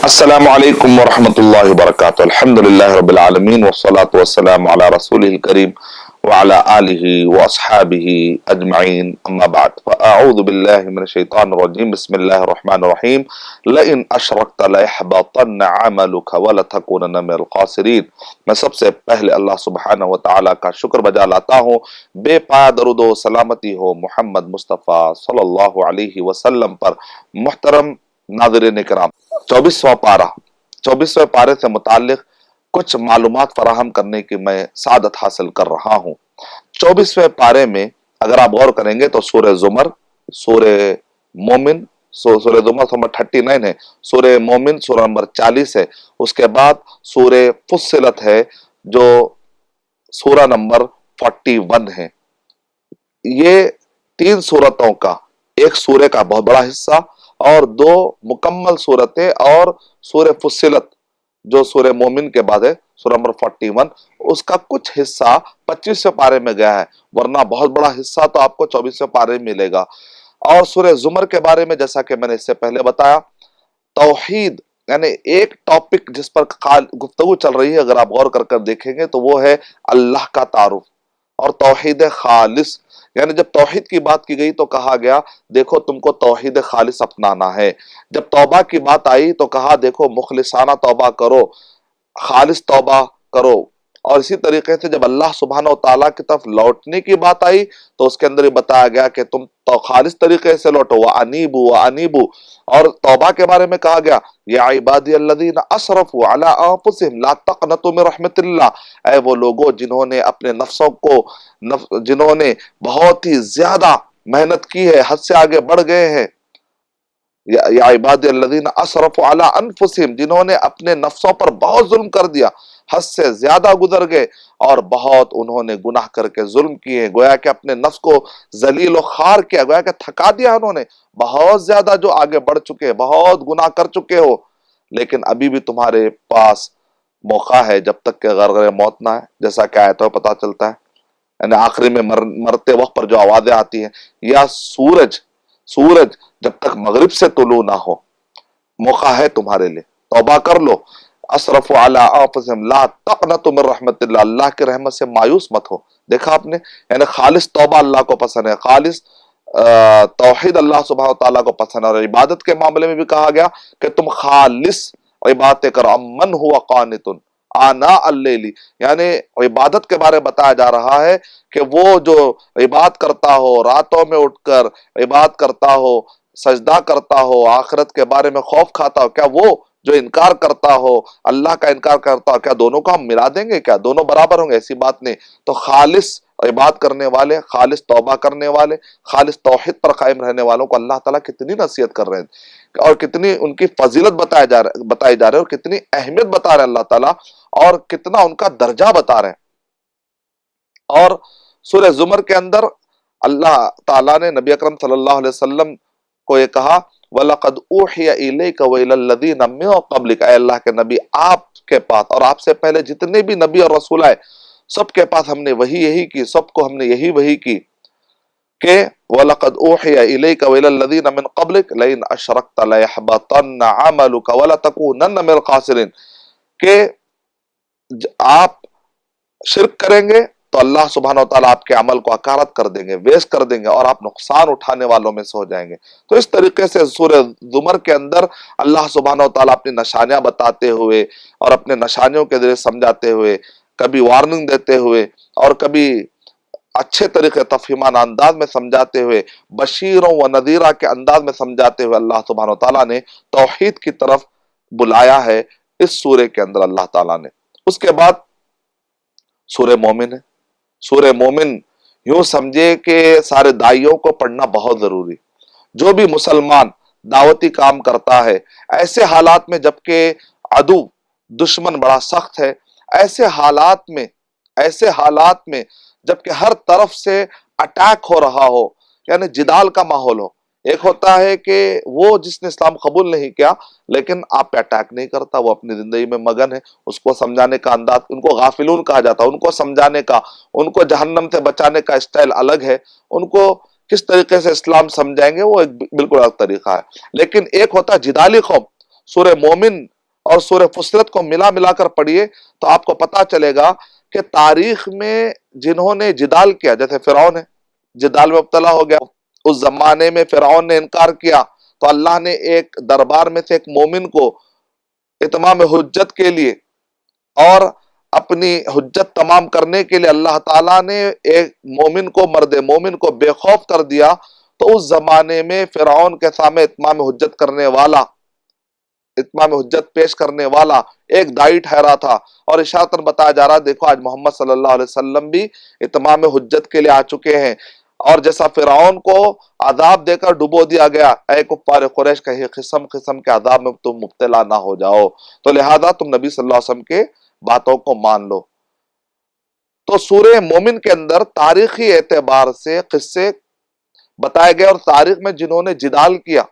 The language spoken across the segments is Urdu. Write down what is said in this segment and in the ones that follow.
السلام علیکم ورحمۃ اللہ وبرکاتہ۔ الحمدللہ رب العالمین والصلاة والسلام علی رسولہ الکریم وعلی آلہ واصحابہ اجمعین، اما بعد فاعوذ باللہ من الشیطان الرجیم، بسم اللہ الرحمن الرحیم۔ لئن اشرکت لیحبطن عملک ولتکونن من الخاسرین۔ میں سب سے پہلے اللہ سبحانہ وتعالی کا شکر بجا لاتا ہوں، بے پایا درود و سلامتی ہو محمد مصطفیٰ صلی اللہ علیہ وسلم پر۔ محترم ناظرین کرام، 24ویں پارے سے متعلق کچھ معلومات فراہم کرنے کی میں سعادت حاصل کر رہا ہوں۔ 24ویں پارے میں اگر آپ غور کریں گے تو سورہ زمر، سورہ مومن، سورہ زمر نمبر 39 ہے، سورہ مومن سورہ نمبر 40 ہے، اس کے بعد سورہ فصلت ہے جو سورہ نمبر 41 ہے۔ یہ تین سورتوں کا، ایک سورہ کا بہت بڑا حصہ اور دو مکمل سورتیں، اور سورہ فصلت جو سورہ مومن کے بعد ہے سورہ نمبر 41، اس کا کچھ حصہ 25ویں پارے میں گیا ہے، ورنہ بہت بڑا حصہ تو آپ کو 24ویں پارے میں ملے گا۔ اور سورہ زمر کے بارے میں جیسا کہ میں نے اس سے پہلے بتایا، توحید یعنی ایک ٹاپک جس پر گفتگو چل رہی ہے، اگر آپ غور کر دیکھیں گے تو وہ ہے اللہ کا تعارف اور توحید خالص۔ یعنی جب توحید کی بات کی گئی تو کہا گیا دیکھو تم کو توحید خالص اپنانا ہے۔ جب توبہ کی بات آئی تو کہا دیکھو مخلصانہ توبہ کرو، خالص توبہ کرو۔ اور اسی طریقے سے جب اللہ سبحانہ و تعالیٰ کی طرف لوٹنے کی بات آئی تو اس کے اندر یہ بتایا گیا کہ تم تو خالص طریقے سے لوٹو، وَأَنِيبُوا وَأَنِيبُوا۔ اور توبہ کے بارے میں کہا گیا یا عبادی الذین اسرفوا علی انفسہم لا تقنطوا من رحمت اللہ، اے وہ لوگوں جنہوں نے اپنے نفسوں کو جنہوں نے بہت ہی زیادہ محنت کی ہے، حد سے آگے بڑھ گئے ہیں، یا عبادی الذین اسرفوا علی انفسہم، جنہوں نے اپنے نفسوں پر بہت ظلم کر دیا، حد سے زیادہ گزر گئے اور بہت انہوں نے گناہ کر کے ظلم کیے، گویا کہ اپنے نفس کو ذلیل و خوار کیا، گویا کہ تھکا دیا انہوں نے، بہت زیادہ جو آگے بڑھ چکے، بہت گناہ کر چکے ہو، لیکن ابھی بھی تمہارے پاس موقع ہے جب تک کہ غرغر موت نہ ہے، جیسا کہ آیتوں میں پتہ چلتا ہے۔ یعنی آخری میں مرتے وقت پر جو آوازیں آتی ہیں، یا سورج جب تک مغرب سے طلوع نہ ہو، موقع ہے تمہارے لیے، توبہ کر لو۔ اسرف علی انفسہم لا تقنطوا من رحمت اللہ، اللہ کی رحمت سے مایوس مت ہو۔ دیکھا آپ نے، یعنی خالص توبہ اللہ کو پسند ہے، خالص توحید اللہ سبحانہ وتعالیٰ کو پسند ہے۔ اور عبادت کے معاملے میں بھی کہا گیا کہ تم خالص عبادت کرو، امن ہوا قانت آناء اللیل، یعنی عبادت کے بارے میں بتایا جا رہا ہے کہ وہ جو عبادت کرتا ہو، راتوں میں اٹھ کر عبادت کرتا ہو، سجدہ کرتا ہو، آخرت کے بارے میں خوف کھاتا ہو، کیا وہ جو انکار کرتا ہو، اللہ کا انکار کرتا ہو، کیا دونوں کو ہم ملا دیں گے؟ کیا دونوں برابر ہوں گے؟ ایسی بات نہیں۔ تو خالص عبادت کرنے والے، خالص توبہ کرنے والے، خالص توحید پر قائم رہنے والوں کو اللہ تعالیٰ کتنی نصیحت کر رہے ہیں، اور کتنی ان کی فضیلت بتائی جا رہی ہے، اور کتنی اہمیت بتا رہے ہیں اللہ تعالیٰ، اور کتنا ان کا درجہ بتا رہے ہیں۔ اور سورہ زمر کے اندر اللہ تعالیٰ نے نبی اکرم صلی اللہ علیہ وسلم کو یہ کہا وَلَقَدْ أُوحِيَ إِلَيْكَ وَإِلَى الَّذِينَ مِن قَبْلِكَ، اے اللہ کے نبی آپ کے پاس اور آپ سے پہلے جتنے بھی نبی اور رسول آئے سب کے پاس ہم نے یہی کی، سب کو ہم نے یہی کی کہ وَلَقَدْ أُوحِيَ إِلَيْكَ وَإِلَى الَّذِينَ مِن قَبْلِكَ لَئِنْ أَشْرَكْتَ لَيَحْبَطَنَّ عَمَلُكَ وَلَتَكُونَنَّ مِنَ الْخَاسِرِينَ، کہ آپ شرک کریں گے تو اللہ سبحانہ وتعالیٰ آپ کے عمل کو اکارت کر دیں گے، ویسٹ کر دیں گے، اور آپ نقصان اٹھانے والوں میں سے ہو جائیں گے۔ تو اس طریقے سے سورہ زمر کے اندر اللہ سبحانہ وتعالیٰ اپنی نشانیاں بتاتے ہوئے اور اپنے نشانیوں کے ذریعے سمجھاتے ہوئے، کبھی وارننگ دیتے ہوئے اور کبھی اچھے طریقے تفہیمانہ انداز میں سمجھاتے ہوئے، بشیروں و نذیرہ کے انداز میں سمجھاتے ہوئے اللہ سبحانہ وتعالیٰ نے توحید کی طرف بلایا ہے اس سورے کے اندر اللہ تعالیٰ نے۔ اس کے بعد سورہ مومن ہے۔ سورہ مومن یوں سمجھے کہ سارے داعیوں کو پڑھنا بہت ضروری، جو بھی مسلمان دعوتی کام کرتا ہے ایسے حالات میں، جبکہ عدو دشمن بڑا سخت ہے، ایسے حالات میں جبکہ ہر طرف سے اٹیک ہو رہا ہو، یعنی جدال کا ماحول ہو۔ ایک ہوتا ہے کہ وہ جس نے اسلام قبول نہیں کیا لیکن آپ پہ اٹیک نہیں کرتا، وہ اپنی زندگی میں مگن ہے، اس کو سمجھانے کا انداز، ان کو غافلون کہا جاتا ہے، ان کو سمجھانے کا، ان کو جہنم سے بچانے کا اسٹائل الگ ہے، ان کو کس طریقے سے اسلام سمجھائیں گے وہ ایک بالکل الگ طریقہ ہے۔ لیکن ایک ہوتا ہے جدالی قوم، سورہ مومن اور سورہ فصلت کو ملا ملا کر پڑھیے تو آپ کو پتا چلے گا کہ تاریخ میں جنہوں نے جدال کیا، جیسے فرعون ہے، جدال میں مبتلا ہو گیا، اس زمانے میں فرعون نے انکار کیا تو اللہ نے ایک دربار میں سے ایک مومن کو اتمام حجت کے لیے اور اپنی حجت تمام کرنے کے لیے اللہ تعالیٰ نے ایک مومن کو، مرد مومن کو بے خوف کر دیا، تو اس زمانے میں فرعون کے سامنے اتمام حجت کرنے والا، اتمام حجت پیش کرنے والا ایک دائی ٹھہرا تھا، اور اشارتاً بتایا جا رہا دیکھو آج محمد صلی اللہ علیہ وسلم بھی اتمام حجت کے لیے آ چکے ہیں، اور جیسا فرعون کو عذاب دے کر ڈبو دیا گیا، اے کفار قریش کہیں قسم قسم کے عذاب میں تم مبتلا نہ ہو جاؤ، تو لہذا تم نبی صلی اللہ علیہ وسلم کے باتوں کو مان لو۔ تو سورہ مومن کے اندر تاریخی اعتبار سے قصے بتائے گئے، اور تاریخ میں جنہوں نے جدال کیا،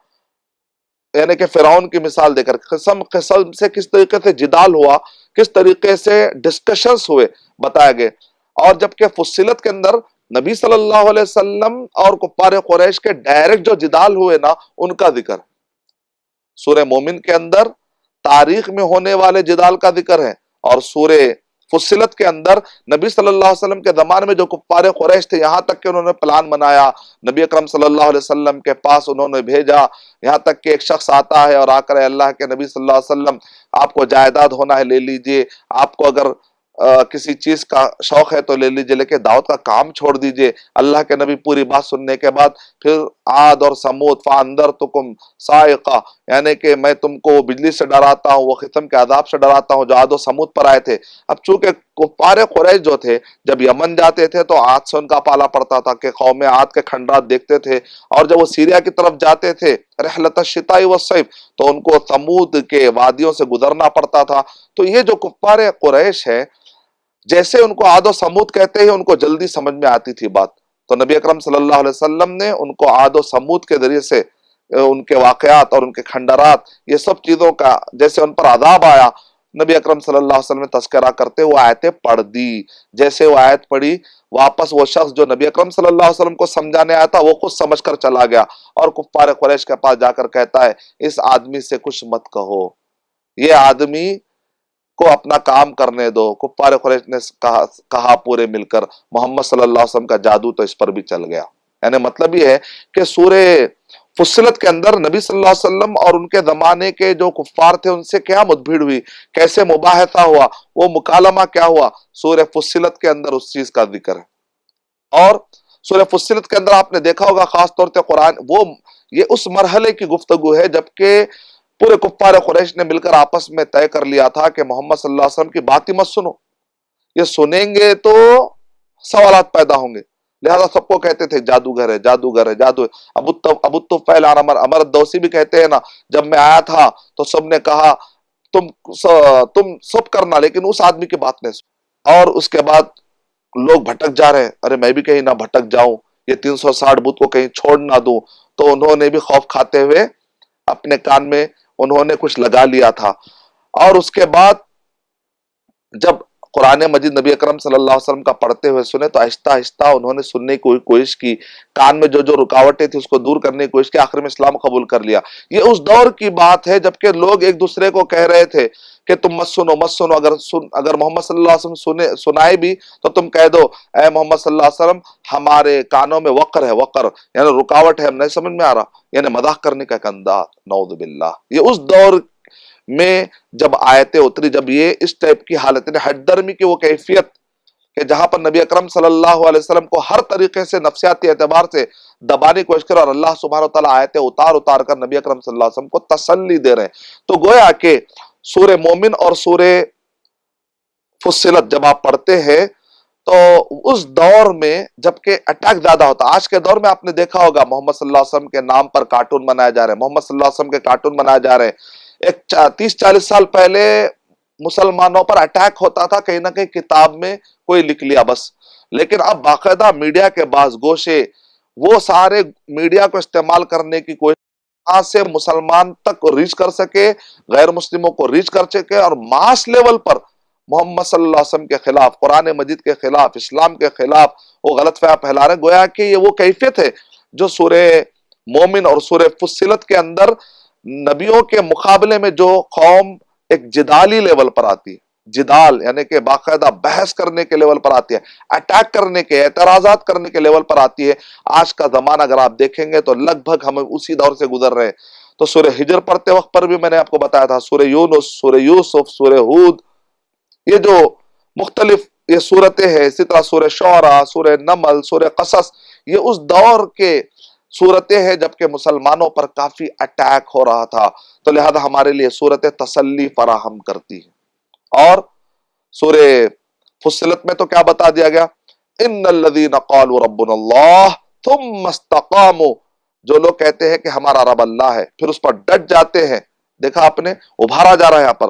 یعنی کہ فرعون کی مثال دے کر قسم قسم سے کس طریقے سے جدال ہوا، کس طریقے سے ڈسکشنز ہوئے بتائے گئے، اور جبکہ فصلت کے اندر نبی صلی اللہ علیہ وسلم اور کفار قریش کے ڈائریکٹ جو جدال ہوئے نا ان کا ذکر، سورہ مومن کے اندر تاریخ میں ہونے والے جدال کا ذکر ہے، اور سورہ فصلت کے اندر نبی صلی اللہ علیہ وسلم کے زمانے میں جو کفار قریش تھے، یہاں تک کہ انہوں نے پلان بنایا، نبی اکرم صلی اللہ علیہ وسلم کے پاس انہوں نے بھیجا، یہاں تک کہ ایک شخص آتا ہے اور آ کر اللہ کے نبی صلی اللہ علیہ وسلم آپ کو جائیداد ہونا ہے لے لیجئے، آپ کو اگر کسی چیز کا شوق ہے تو لے لیجئے، لیکن دعوت کا کام چھوڑ دیجئے۔ اللہ کے نبی پوری بات سننے کے بعد پھر عاد اور سمود فَأَنذَرْتُكُمْ صَاعِقَةً، یعنی کہ میں تم کو بجلی سے ڈراتا ہوں، وہ قسم کے عذاب سے ڈراتا ہوں جو عاد و سمود پر آئے تھے۔ اب چونکہ کفار قریش جو تھے جب یمن جاتے تھے تو عاد سے ان کا پالا پڑتا تھا کہ قوم عاد کے کھنڈرات دیکھتے تھے، اور جب وہ سیریا کی طرف جاتے تھے رحلت الشتاء والصیف تو ان کو ثمود کے وادیوں سے گزرنا پڑتا تھا۔ تو یہ جو کفار قریش ہے، جیسے ان کو عاد و سمود کہتے ہیں ان کو جلدی سمجھ میں آتی تھی بات، تو نبی اکرم صلی اللہ علیہ وسلم نے ان کو عاد و سمود کے ذریعے سے ان کے واقعات اور ان کے کھنڈرات، یہ سب چیزوں کا جیسے ان پر عذاب آیا، نبی اکرم صلی اللہ علیہ وسلم نے تذکرہ کرتے ہوئے آیتیں پڑھ دی۔ جیسے وہ آیت پڑھی، واپس وہ شخص جو نبی اکرم صلی اللہ علیہ وسلم کو سمجھانے آیا تھا وہ خود سمجھ کر چلا گیا، اور کفار قریش کے پاس جا کر کہتا ہے اس آدمی سے کچھ مت کہو، یہ آدمی کو اپنا کام کرنے دو۔ کفار قریش نے کہا پورے مل کر محمد صلی اللہ علیہ وسلم کا جادو تو اس پر بھی چل گیا۔ یعنی مطلب یہ ہے کہ سورہ فصلت کے اندر نبی صلی اللہ علیہ وسلم اور ان کے زمانے کے جو کفار تھے ان سے کیا مدبھیڑ ہوئی، کیسے مباحثہ ہوا، وہ مکالمہ کیا ہوا، سورہ فصلت کے اندر اس چیز کا ذکر ہے۔ اور سورہ فصلت کے اندر آپ نے دیکھا ہوگا خاص طور سے قرآن یہ اس مرحلے کی گفتگو ہے جبکہ پورے کفار قریش نے مل کر آپس میں طے کر لیا تھا کہ محمد صلی اللہ علیہ وسلم کی بات ہی مت سنو، یہ سنیں گے تو سوالات پیدا ہوں گے، لہذا سب کو کہتے تھے جادوگر ہے جادوگر ہے جادو ہے۔ ابو طفیل عمر الدوسی بھی کہتے ہیں نا، جب میں آیا تھا تو سب نے کہا تم سب کرنا لیکن اس آدمی کی بات نہیں سن، اور اس کے بعد لوگ بھٹک جا رہے ہیں، ارے میں بھی کہیں نہ بھٹک جاؤں، یہ 360 بت کو کہیں چھوڑ نہ دوں، تو انہوں نے بھی خوف کھاتے ہوئے اپنے کان میں انہوں نے کچھ لگا لیا تھا۔ اور اس کے بعد جب قرآن مجید نبی اکرم صلی اللہ علیہ وسلم کا پڑھتے ہوئے سنے تو آہستہ آہستہ انہوں نے سننے کی کوشش کی، کان میں جو جو رکاوٹیں تھی اس کو دور کرنے کی کوشش کی، آخر میں اسلام قبول کر لیا۔ یہ اس دور کی بات ہے جبکہ لوگ ایک دوسرے کو کہہ رہے تھے کہ تم مت سنو مت سنو، اگر محمد صلی اللہ علیہ وسلم سنائے بھی تو تم کہہ دو اے محمد صلی اللہ علیہ وسلم ہمارے کانوں میں وقر ہے، وقر یعنی رکاوٹ ہے، ہم نہیں سمجھ میں آ رہا، یعنی مذاق کرنے کا ایک انداز، نعوذ باللہ۔ یہ اس دور میں جب آیتیں اتری، جب یہ اس ٹائپ کی حالت ہے، حد درمی کی وہ کیفیت کہ جہاں پر نبی اکرم صلی اللہ علیہ وسلم کو ہر طریقے سے نفسیاتی اعتبار سے دبانے کی کوشش کر، اور اللہ سبحانہ وتعالی آیتیں اتار اتار کر نبی اکرم صلی اللہ علیہ وسلم کو تسلی دے رہے ہیں۔ تو گویا کہ سورہ مومن اور سورہ فصلت جب آپ پڑھتے ہیں تو اس دور میں جبکہ اٹیک زیادہ ہوتا، آج کے دور میں آپ نے دیکھا ہوگا محمد صلی اللہ علیہ وسلم کے نام پر کارٹون بنائے جا رہے ہیں، محمد صلی اللہ علیہ وسلم کے کارٹون بنائے جا رہے ہیں۔ ایک 30-40 سال پہلے مسلمانوں پر اٹیک ہوتا تھا کہیں نہ کہیں کتاب میں کوئی لکھ لیا بس، لیکن اب باقاعدہ میڈیا کے بعض گوشے وہ سارے میڈیا کو استعمال کرنے کی کوشش کہاں سے مسلمان تک ریچ کر سکے، غیر مسلموں کو ریچ کر سکے، اور ماس لیول پر محمد صلی اللہ علیہ وسلم کے خلاف، قرآن مجید کے خلاف، اسلام کے خلاف وہ غلط فہم پھیلا رہے ہیں۔ گویا کہ یہ وہ کیفیت ہے جو سورہ مومن اور سورہ فصلت کے اندر نبیوں کے مقابلے میں جو قوم ایک جدالی لیول پر آتی ہے، جدال یعنی کہ باقاعدہ بحث کرنے کے لیول پر آتی ہے، اٹیک کرنے کے، اعتراضات کرنے کے لیول پر آتی ہے۔ آج کا زمانہ اگر آپ دیکھیں گے تو لگ بھگ ہم اسی دور سے گزر رہے ہیں۔ تو سورہ ہجر پڑھتے وقت پر بھی میں نے آپ کو بتایا تھا، سورہ یونس، سورہ یوسف، سورہ ہود، یہ جو مختلف یہ صورتیں ہیں، اسی طرح سورہ شعراء، سورہ نمل، سورہ قصص، یہ اس دور کے صورتیں ہیں جبکہ مسلمانوں پر کافی اٹیک ہو رہا تھا، تو لہذا ہمارے لیے صورتیں تسلی فراہم کرتی ہے۔ اور سورہ فصلت میں تو کیا بتا دیا گیا؟ ان الذین قالوا ربنا اللہ ثم استقاموا، جو لوگ کہتے ہیں کہ ہمارا رب اللہ ہے پھر اس پر ڈٹ جاتے ہیں، دیکھا آپ نے ابھارا جا رہا ہے یہاں پر،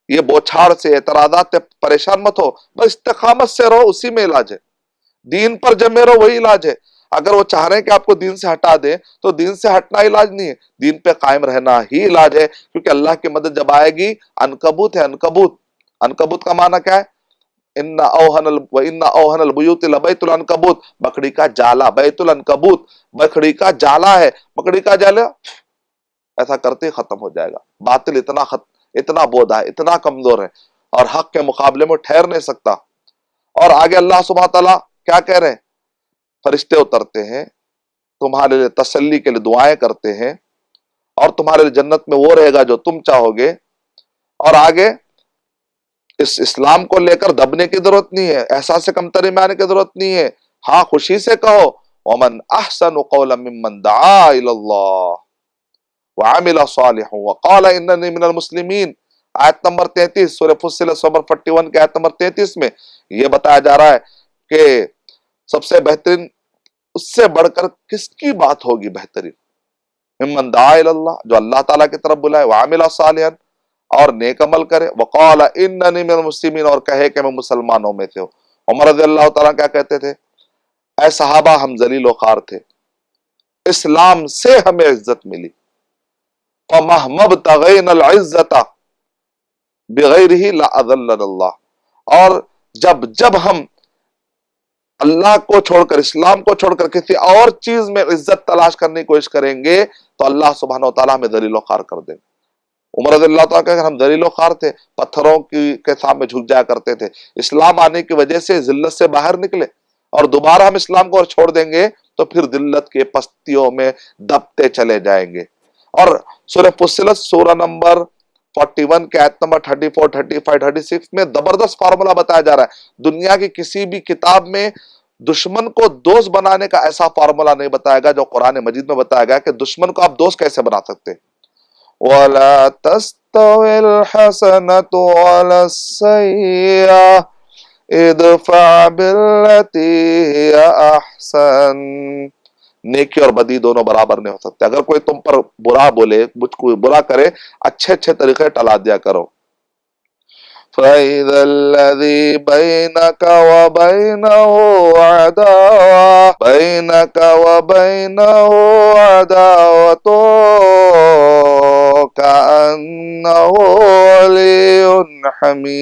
یہ بوچھاڑ سے، اعتراضات سے پریشان مت ہو، بس استقامت سے رہو، اسی میں علاج ہے، دین پر جمے رہو، وہی علاج ہے۔ اگر وہ چاہ رہے ہیں کہ آپ کو دین سے ہٹا دیں تو دین سے ہٹنا علاج نہیں ہے، دین پہ قائم رہنا ہی علاج ہے، کیونکہ اللہ کی مدد جب آئے گی، عنکبوت ہے، عنکبوت، عنکبوت کا معنی کیا ہے؟ وَإِنَّ أَوْهَنَ الْبُيُوتِ لَبَيْتُ الْعَنْكَبُوتِ، بکڑی کا جالا، بیت العنکبوت، بکڑی کا جالا ہے، بکڑی کا جالا ایسا کرتے ہی ختم ہو جائے گا، باطل اتنا بودا ہے، اتنا کمزور ہے اور حق کے مقابلے میں ٹھہر نہیں سکتا۔ اور آگے اللہ سبحانہ تعالیٰ کیا کہہ رہے ہیں؟ فرشتے اترتے ہیں، تمہارے لیے تسلی کے لیے دعائیں کرتے ہیں، اور تمہارے لیے جنت میں وہ رہے گا جو تم چاہو گے۔ اور آگے اس اسلام کو لے کر دبنے کی ضرورت نہیں ہے، احساس کمتری میں آنے کی ضرورت نہیں ہے، ہاں خوشی سے کہو وَمَنْ أَحْسَنُ قَوْلًا مِّمَّنْ دَعَا إِلَى اللَّهِ وَعَمِلَ صَالِحًا وَقَالَ إِنَّنِي مِنَ الْمُسْلِمِينَ۔ آیت نمبر 33 سورہ فصلت سورہ 41 کے آیت نمبر 33 میں یہ بتایا جا رہا ہے کہ سب سے بہترین، اس سے بڑھ کر کس کی بات ہوگی بہترین؟ ممن دعا الی اللہ، جو اللہ تعالیٰ کی طرف بلائے، وعمل صالحا، اور نیک عمل کرے، وقال اننی من المسلمین، اور کہے کہ میں مسلمانوں میں سے ہوں۔ عمر رضی اللہ تعالیٰ کیا کہتے تھے؟ اے صحابہ، ہم ذلیل و خوار تھے، اسلام سے ہمیں عزت ملی، فَمَهْمَا ابْتَغَيْنَا الْعِزَّةَ بِغَيْرِهِ لَأَذَلَّنَا اللَّهُ، اور جب ہم اللہ کو چھوڑ کر، اسلام کو چھوڑ کر کسی اور چیز میں عزت تلاش کرنے کی کوشش کریں گے تو اللہ سبحانہ و تعالیٰ ہمیں ذلیل و خوار کر دیں گے۔ عمر رضی اللہ تعالیٰ کہ ہم ذلیل و خوار تھے، پتھروں کے سامنے جھک جایا کرتے تھے، اسلام آنے کی وجہ سے ذلت سے باہر نکلے، اور دوبارہ ہم اسلام کو اور چھوڑ دیں گے تو پھر ذلت کے پستیوں میں دبتے چلے جائیں گے۔ اور سورہ فصلت سورہ نمبر 41 کے آیت نمبر 34، 35، 36 میں زبردست فارمولا بتایا جا رہا ہے۔ دنیا کی کسی بھی کتاب میں دشمن کو دوست بنانے کا ایسا فارمولا نہیں بتایا گیا جو قرآن مجید میں بتایا گیا کہ دشمن کو آپ دوست کیسے بنا سکتے۔ وَلَا تَسْتَوِي الْحَسَنَةُ وَلَا السَّيِّئَةُ ادْفَعْ بِالَّتِي هِيَ أَحْسَنُ، نیکی اور بدی دونوں برابر نہیں ہو سکتے۔ اگر کوئی تم پر برا بولے، مجھ کو برا کرے، اچھے طریقے ٹلا دیا کرو۔ فَإِذَا الَّذِي بَيْنَكَ وَبَيْنَهُ عَدَاوَةٌ كَأَنَّهُ وَلِيٌّ حَمِيمٌ۔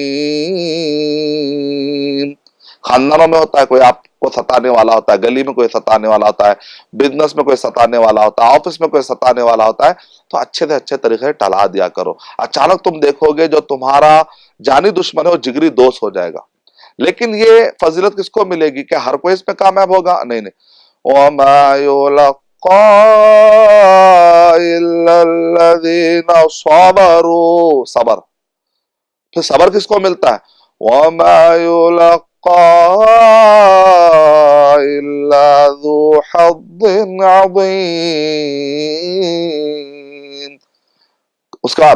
خاندانوں میں ہوتا ہے، کوئی آپ کو ستانے والا ہوتا ہے، گلی میں کوئی ستانے والا ہوتا ہے، بزنس میں کوئی ستانے والا ہوتا ہے، آفس میں کوئی ستانے والا ہوتا ہے، تو اچھے سے اچھے طریقے ٹلا دیا کرو۔ اچانک تم دیکھو گے جو تمہارا جانی دشمن ہے وہ جگری دوست ہو جائے گا۔ لیکن یہ فضیلت کس کو ملے گی؟ کیا ہر کوئی اس میں کامیاب ہوگا؟ نہیں نہیں۔ وَمَا يُلَقَّىٰ إِلَّا الَّذِينَ صَبَرُوا، صبر، پھر صبر کس کو ملتا ہے؟ وَمَا يُلَقَّىٰ إِلَّا ذُو حَظٍّ عَظِيمٍ۔ اس کا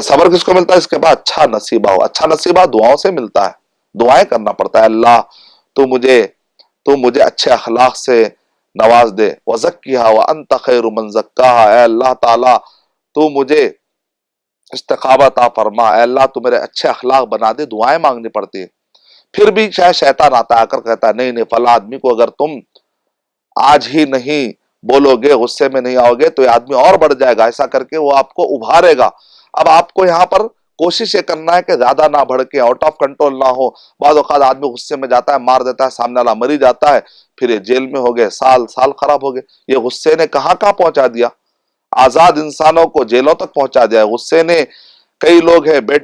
صبر کس کو ملتا ہے؟ اس کے بعد اچھا نصیبہ ہو، اچھا نصیبہ دعاؤں سے ملتا ہے، دعائیں کرنا پڑتا ہے، اللہ تو مجھے اچھے اخلاق سے نواز دے، وَزَكِّهَا وَأَنْتَ خَيْرُ مَنْ زَكَّاهَا، اے اللہ تعالیٰ تو مجھے استقامت عطا فرما، اے اللہ تو میرے اچھے اخلاق بنا دے، دعائیں مانگنی پڑتی ہے۔ پھر بھی شاید شیطان آتا آ کر کہتا ہے نہیں فلاں آدمی کو اگر تم آج ہی نہیں بولو گے، غصے میں نہیں آؤ گے تو یہ آدمی اور بڑھ جائے گا، ایسا کر کے وہ آپ کو ابھارے گا۔ اب آپ کو یہاں پر کوشش یہ کرنا ہے کہ زیادہ نہ بھڑکے، آؤٹ آف کنٹرول نہ ہو۔ بعض اوقات آدمی غصے میں جاتا ہے، مار دیتا ہے، سامنے والا مری جاتا ہے، پھر یہ جیل میں ہو گئے، سال خراب ہو گئے۔ یہ غصے نے کہاں پہنچا دیا؟ آزاد انسانوں کو جیلوں تک پہنچا دیا ہے غصے نے۔ کئی لوگ ہیں بیڈ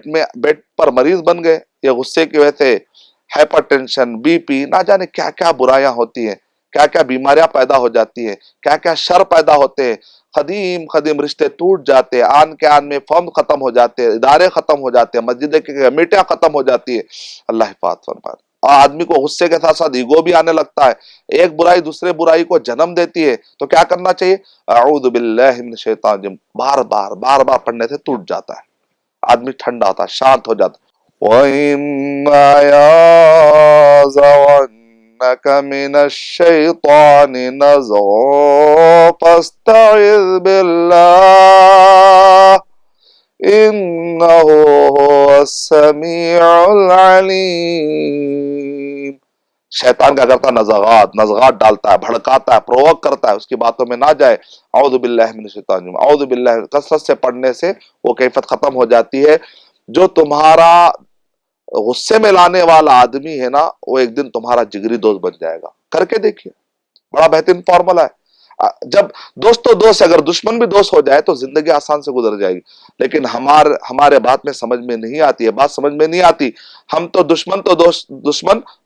پر مریض بن گئے، یہ غصے کی وجہ سے ہائپر ٹینشن، بی پی، نہ جانے کیا کیا برائیاں ہوتی ہیں، کیا کیا بیماریاں پیدا ہو جاتی ہیں، کیا کیا شر پیدا ہوتے ہیں، قدیم رشتے ٹوٹ جاتے ہیں، آن کے آن میں فرم ختم ہو جاتے ہیں، ادارے ختم ہو جاتے ہیں، مسجدیں کی کمیٹیاں ختم ہو جاتی ہے۔ اللہ حفاظت فرمائے۔ اور آدمی کو غصے کے ساتھ ساتھ ایگو بھی آنے لگتا ہے، ایک برائی دوسرے برائی کو جنم دیتی ہے، تو کیا کرنا چاہیے؟ اعوذ باللہ من الشیطان الرجیم بار بار پڑھنے سے ٹوٹ جاتا ہے، آدمی ٹھنڈا ہوتا ہے، شانت ہو جاتا ہے۔ وَإِمَّا يَنزَغَنَّكَ مِنَ الشَّيْطَانِ نَزْغٌ فَاسْتَعِذْ بِاللَّهِ إِنَّهُ هُوَ السَّمِيعُ الْعَلِيمُ۔ شیطان کیا کرتا ہے؟ نزغات ڈالتا ہے، بھڑکاتا ہے، پرووک کرتا ہے، اس کی باتوں میں نہ جائے۔ اعوذ باللہ من الشیطان الرجیم، اعوذ باللہ، کثرت سے پڑھنے سے وہ کیفیت ختم ہو جاتی ہے۔ جو تمہارا غصے میں لانے والا آدمی ہے نا، وہ ایک دن تمہارا جگری دوست بن جائے گا۔ کر کے دیکھیے، بڑا بہترین فارمولا ہے۔ جب دوست تو دوست، اگر دشمن بھی دوست ہو جائے تو زندگی آسان سے گزر جائے گی، لیکن ہمارے بات میں سمجھ میں نہیں آتی ہے، بات سمجھ میں نہیں آتی۔ ہم تو دشمن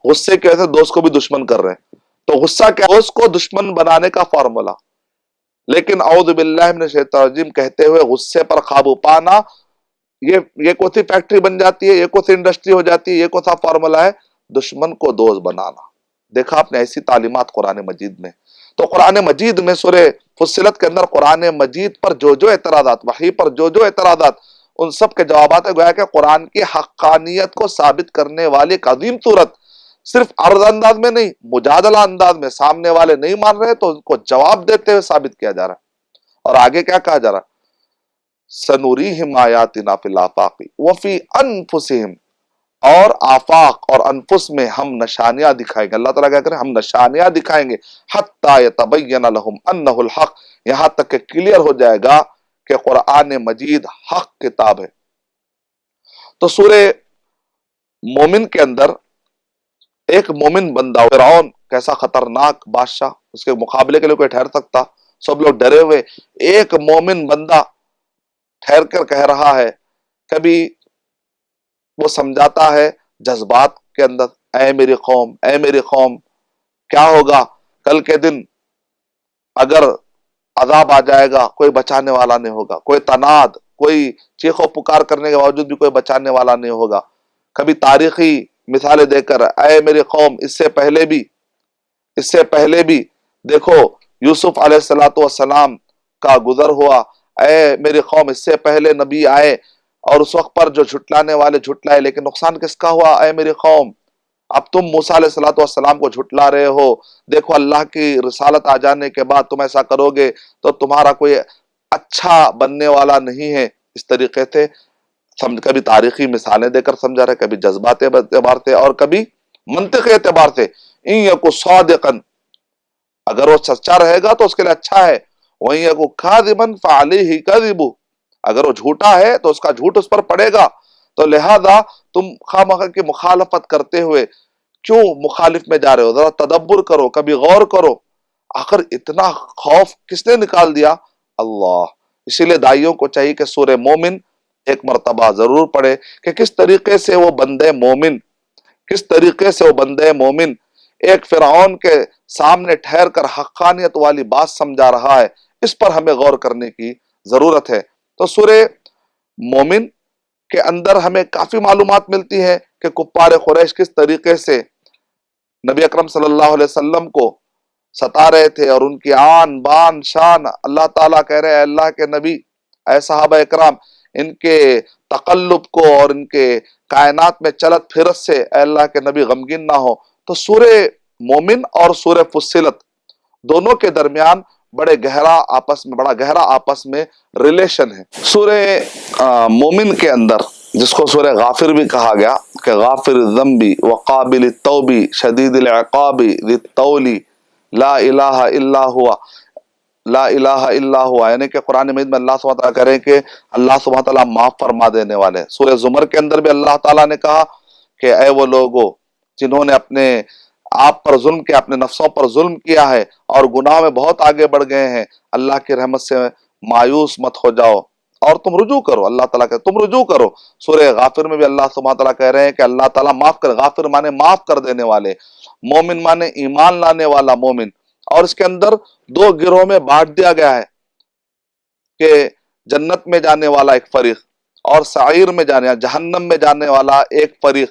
غصے کی وجہ سے دوست کو بھی دشمن کر رہے ہیں۔ تو غصہ کیا؟ دوست کو دشمن بنانے کا فارمولا۔ لیکن اعوذ باللہ من الشیطان الرجیم کہتے ہوئے غصے پر قابو پانا، یہ کون سی فیکٹری بن جاتی ہے، یہ کون سی انڈسٹری ہو جاتی ہے، یہ کون سا فارمولا ہے؟ دشمن کو دوست بنانا۔ دیکھا آپ نے ایسی تعلیمات قرآن مجید میں؟ تو قرآن مجید میں سورہ فصلت کے اندر قرآن مجید پر جو اعتراضات، وحی پر جو اعتراضات، ان سب کے جوابات ہے۔ گویا کہ قرآن کی حقانیت کو ثابت کرنے والی ایک عظیم صورت، صرف عرض انداز میں نہیں، مجادلہ انداز میں، سامنے والے نہیں مان رہے تو ان کو جواب دیتے ہوئے ثابت کیا جا رہا ہے۔ اور آگے کیا کہا جا رہا ہے؟ سنوریہم آیاتنا فی الآفاق وفی انفسہم، اور آفاق اور انفس میں ہم نشانیاں دکھائیں گے۔ اللہ تعالیٰ کیا کریں؟ ہم نشانیاں دکھائیں گے، حتی یتبین لہم انہ الحق، یہاں تک کہ کلیئر ہو جائے گا کہ قرآن مجید حق کتاب ہے۔ تو سورہ مومن کے اندر ایک مومن بندہ، فرعون کیسا خطرناک بادشاہ، اس کے مقابلے کے لیے کوئی ٹھہر سکتا؟ سب لوگ ڈرے ہوئے، ایک مومن بندہ ٹھہر کر کہہ رہا ہے، کبھی وہ سمجھاتا ہے جذبات کے اندر، اے میری قوم کیا ہوگا کل کے دن اگر عذاب آ جائے گا، کوئی بچانے والا نہیں ہوگا، کوئی تناد، کوئی چیخ و پکار کرنے کے باوجود بھی کوئی بچانے والا نہیں ہوگا۔ کبھی تاریخی مثالیں دے کر، اے میری قوم، اس سے پہلے بھی دیکھو یوسف علیہ السلام کا گزر ہوا، اے میری قوم، اس سے پہلے نبی آئے اور اس وقت پر جو جھٹلانے والے جھٹلائے، لیکن نقصان کس کا ہوا؟ اے میری قوم، اب تم موسیٰ علیہ السلام کو جھٹلا رہے ہو، دیکھو اللہ کی رسالت آ جانے کے بعد تم ایسا کرو گے تو تمہارا کوئی اچھا بننے والا نہیں ہے۔ اس طریقے سے کبھی تاریخی مثالیں دے کر سمجھا رہے، کبھی جذبات اعتبار سے اور کبھی منطقی اعتبار سے۔ ان یکو صادقا، اگر وہ سچا رہے گا تو اس کے لیے اچھا ہے، وَإِن یکو کاذبا فعلیہ کذب، اگر وہ جھوٹا ہے تو اس کا جھوٹ اس پر پڑے گا۔ تو لہذا تم خواہ کی مخالفت کرتے ہوئے کیوں مخالف میں جا رہے ہو؟ ذرا تدبر کرو، کبھی غور کرو، آخر اتنا خوف کس نے نکال دیا؟ اللہ۔ اسی لیے دائیوں کو چاہیے کہ سورہ مومن ایک مرتبہ ضرور پڑھے کہ کس طریقے سے وہ بندے مومن ایک فرعون کے سامنے ٹھہر کر حقانیت والی بات سمجھا رہا ہے۔ اس پر ہمیں غور کرنے کی ضرورت ہے۔ تو سورہ مومن کے اندر ہمیں کافی معلومات ملتی ہیں کہ کفار قریش کس طریقے سے نبی اکرم صلی اللہ علیہ وسلم کو ستا رہے تھے، اور ان کی آن بان شان، اللہ تعالیٰ کہہ رہے اے اللہ کے نبی، اے صحابہ اکرام، ان کے تقلب کو اور ان کے کائنات میں چلت پھرت سے اے اللہ کے نبی غمگین نہ ہو۔ تو سورہ مومن اور سورہ فصلت دونوں کے درمیان بڑا گہرا آپس میں ریلیشن ہے۔ سورہ مومن کے اندر جس کو سورہ غافر بھی کہا گیا کہ غافر الذنب وقابل التوب شدید العقاب ذی الطول لا الہ الا ہوا، یعنی کہ قرآن مجید میں اللہ سبحانہ تعالیٰ کریں کہ اللہ سبحانہ تعالیٰ معاف فرما دینے والے ہیں۔ سورہ زمر کے اندر بھی اللہ تعالیٰ نے کہا کہ اے وہ لوگوں جنہوں نے اپنے آپ پر ظلم کیا، اپنے نفسوں پر ظلم کیا ہے اور گناہ میں بہت آگے بڑھ گئے ہیں، اللہ کی رحمت سے مایوس مت ہو جاؤ، اور تم رجوع کرو. اللہ تعالیٰ کہ تم رجوع کرو. سورہ غافر میں بھی اللہ سبحانہ تعالیٰ کہہ رہے ہیں کہ اللہ تعالیٰ معاف کر. غافر مانے معاف کر دینے والے، مومن مانے ایمان لانے والا مومن. اور اس کے اندر دو گروہ میں بانٹ دیا گیا ہے کہ جنت میں جانے والا ایک فریق اور سعیر میں جانے جہنم میں جانے والا ایک فریق.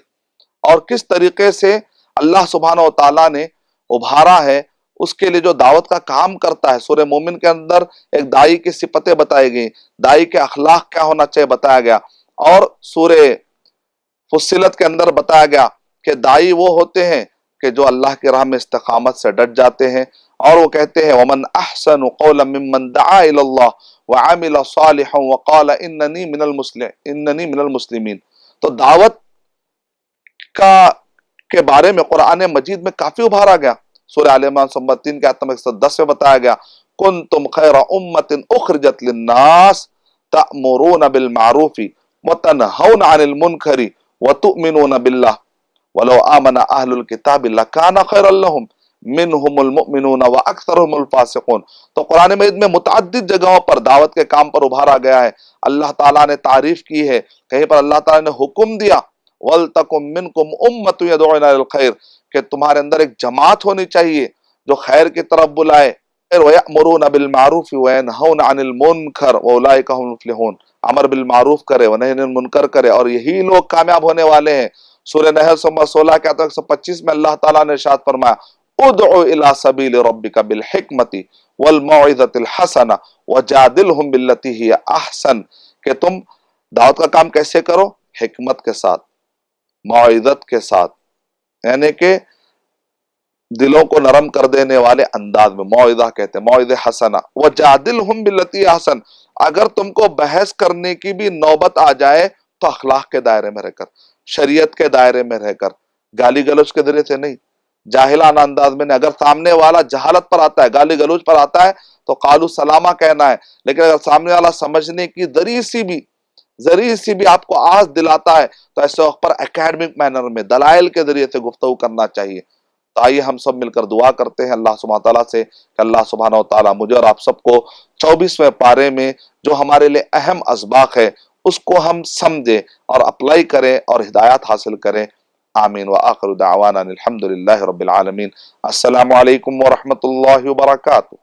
اور کس طریقے سے اللہ سبحانہ و تعالیٰ نے ابھارا ہے اس کے لیے جو دعوت کا کام کرتا ہے. سورہ مومن کے اندر ایک دائی کی صفتیں بتائی گئی، دائی کے اخلاق کیا ہونا چاہیے بتایا گیا. اور سورہ فصلت کے اندر بتایا گیا کہ دائی وہ ہوتے ہیں کہ جو اللہ کی راہ میں استقامت سے ڈٹ جاتے ہیں اور وہ کہتے ہیں وَمَنْ أَحْسَنُ قَوْلًا مِّمَّنْ دَعَا إِلَى اللَّهِ وَعَمِلَ صَالِحًا وَقَالَ إِنَّنِي مِنَ الْمُسْلِمِينَ. تو دعوت کے بارے میں قرآن مجید میں کافی ابھارا گیا. سورہ آل عمران 3 کے آیت نمبر 110 میں بتایا گیا كُنْتُمْ خَيْرَ أُمَّةٍ أُخْرِجَتْ لِلنَّاسِ تَأْمُرُونَ بِالْمَعْرُوفِ وَتَنْهَوْنَ عَنِ الْمُنْكَرِ وَتُؤْمِنُونَ بِاللَّهِ وَلَوْ آمَنَ أَهْلُ الْكِتَابِ لَكَانَ خَيْرًا لَهُمْ مِنْهُمُ الْمُؤْمِنُونَ وَأَكْثَرُهُمُ الْفَاسِقُونَ. تو قرآن مجید میں متعدد جگہوں پر دعوت کے کام پر ابھارا گیا ہے. اللہ تعالیٰ نے تعریف کی ہے، کہیں پر اللہ تعالیٰ نے حکم دیا وَلْتَكُمْ مِنْكُمْ أُمَّةٌ يَدْعُونَ إِلَى الْخَيْرِ کہ تمہارے اندر ایک جماعت ہونی چاہیے جو خیر کی طرف بلائے. وَيَأْمُرُونَ بِالْمَعْرُوفِ وَيَنْهَوْنَ عَنِ الْمُنْكَرِ وَأُولَٰئِكَ هُمُ الْمُفْلِحُونَ. امر بالمعروف کرے ونہی عن المنکر کرے اور یہی لوگ کامیاب ہونے والے ہیں. سورہ نحل 16 کے آیت 125 میں اللہ تعالیٰ نے ارشاد فرمایا ادعو الی سبیل ربک بالحکمت والموعظۃ الحسنہ وجادلہم باللتی ہی احسن کہ تم دعوت کا کام کیسے کرو؟ حکمت کے ساتھ، موعظت کے ساتھ، یعنی کہ دلوں کو نرم کر دینے والے انداز میں. موعظہ کہتے ہیں موعظہ حسنہ. وجادلہم باللتی احسن اگر تم کو بحث کرنے کی بھی نوبت آ جائے تو اخلاق کے دائرے میں رہ کر، شریعت کے دائرے میں رہ کر، گالی گلوچ کے ذریعے سے نہیں، جاہلانہ انداز میں نہیں. اگر سامنے والا جہالت پر آتا ہے، گالی گلوچ پر آتا ہے تو قالوا سلامہ کہنا ہے. لیکن اگر سامنے والا سمجھنے کی ذریعے سی بھی آپ کو آس دلاتا ہے تو ایسے وقت پر اکیڈمک مینر میں دلائل کے ذریعے سے گفتگو کرنا چاہیے. تو آئیے ہم سب مل کر دعا کرتے ہیں اللہ سبحانہ تعالیٰ سے کہ اللہ سبحانہ و تعالیٰ مجھے اور آپ سب کو 24ویں پارے میں جو ہمارے لیے اہم اسباق ہے اس کو ہم سمجھیں اور اپلائی کریں اور ہدایات حاصل کریں. آمین. وآخر دعوانا الحمدللہ رب العالمین. السلام علیکم ورحمۃ اللہ وبرکاتہ.